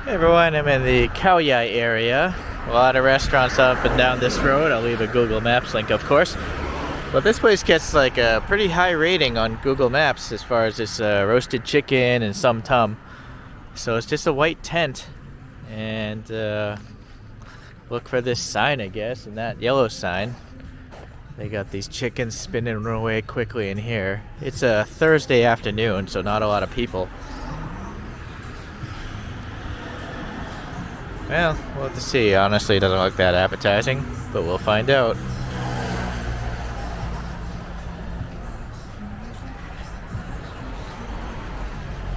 Hey everyone, I'm in the Khao Yai area. A lot of restaurants up and down this road. I'll leave a Google Maps link, of course. But this place gets like a pretty high rating on Google Maps as far as this roasted chicken and some tum. So it's just a white tent. And look for this sign, I guess, and that yellow sign. They got these chickens spinning away quickly in here. It's a Thursday afternoon, so not a lot of people. Well, we'll have to see. Honestly, it doesn't look that appetizing, but we'll find out.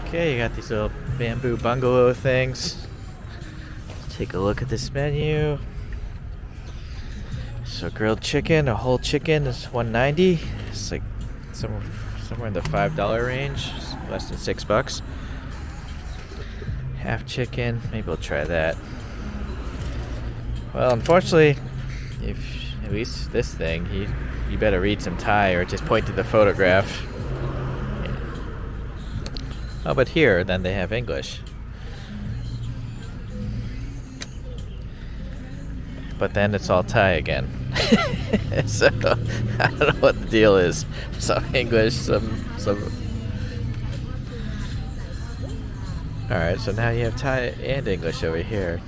Okay, you got these little bamboo bungalow things. Let's take a look at this menu. So grilled chicken, a whole chicken is $1.90. It's like somewhere in the $5 range, less than $6. Half chicken, maybe we'll try that. Well, unfortunately, if at least this thing, you better read some Thai or just point to the photograph. Yeah. Oh, but here, then they have English. But then it's all Thai again. So, I don't know what the deal is. Some English, some... Alright, so now you have Thai and English over here.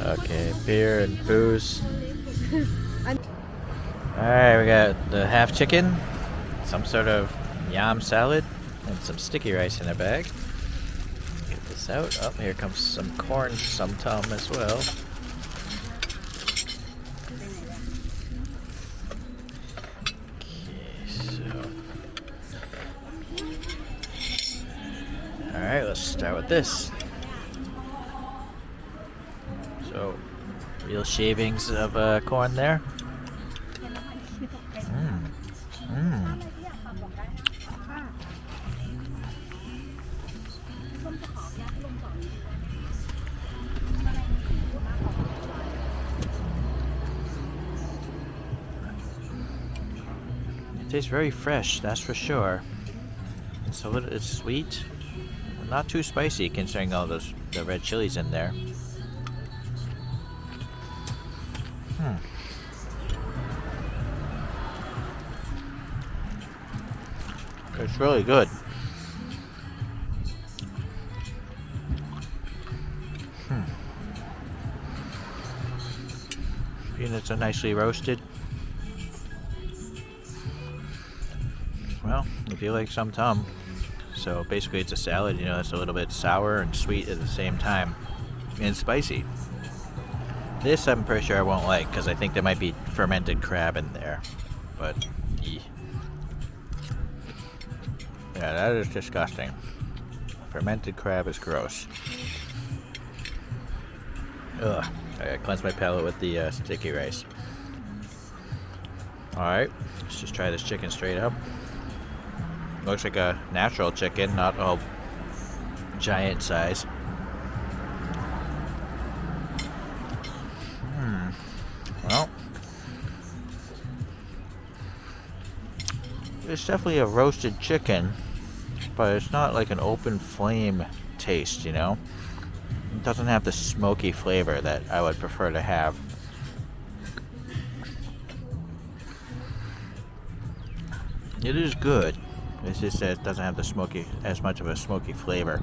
Okay, beer and booze. Alright, we got the half chicken, some sort of yam salad, and some sticky rice in a bag. Get this out. Oh, here comes some corn, some tum as well. Okay, so. Alright, let's start with this. So, real shavings of corn there. It tastes very fresh, that's for sure. It's sweet, not too spicy considering all the red chilies in there. It's really good. Peanuts are nicely roasted. Well, if you like some tum, so basically it's a salad, you know, it's a little bit sour and sweet at the same time, and spicy. This I'm pretty sure I won't like because I think there might be fermented crab in there, but yeah, that is disgusting. Fermented crab is gross. Ugh. I gotta cleanse my palate with the sticky rice. Alright, let's just try this chicken straight up. Looks like a natural chicken, not all giant size. Well, it's definitely a roasted chicken, but it's not like an open flame taste, you know? It doesn't have the smoky flavor that I would prefer to have. It is good. It's just that it doesn't have as much of a smoky flavor.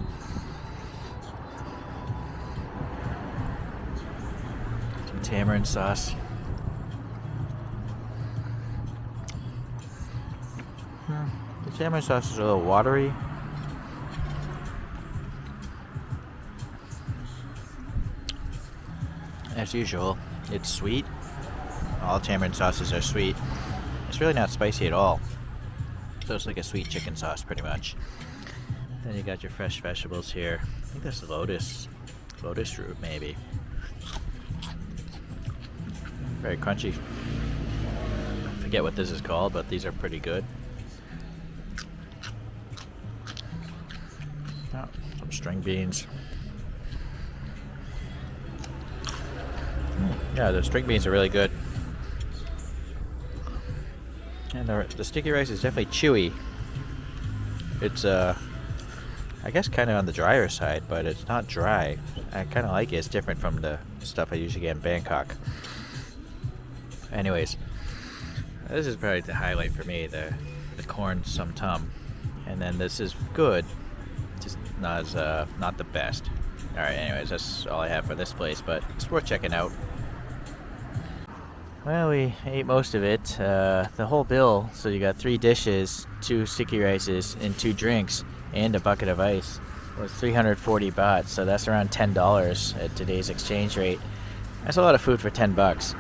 Some tamarind sauce. The tamarind sauce is a little watery. As usual, it's sweet. All tamarind sauces are sweet. It's really not spicy at all. So it's like a sweet chicken sauce, pretty much. Then you got your fresh vegetables here. I think that's lotus root, maybe. Very crunchy. I forget what this is called, but these are pretty good. Oh, some string beans. Yeah, the string beans are really good. And the sticky rice is definitely chewy. It's I guess kind of on the drier side, but it's not dry. I kind of like it. It's different from the stuff I usually get in Bangkok. Anyways, this is probably the highlight for me, the corn sum tum. And then this is good, just not as not the best. All right, anyways, that's all I have for this place, but it's worth checking out. Well, we ate most of it. The whole bill, so you got 3 dishes, 2 sticky rices, and 2 drinks, and a bucket of ice, was 340 baht, so that's around $10 at today's exchange rate. That's a lot of food for 10 bucks.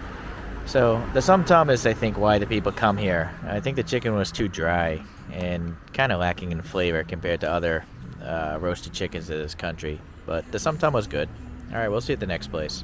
So the sum tum is, I think, why the people come here. I think the chicken was too dry and kind of lacking in flavor compared to other roasted chickens in this country. But the sum tum was good. All right, we'll see you at the next place.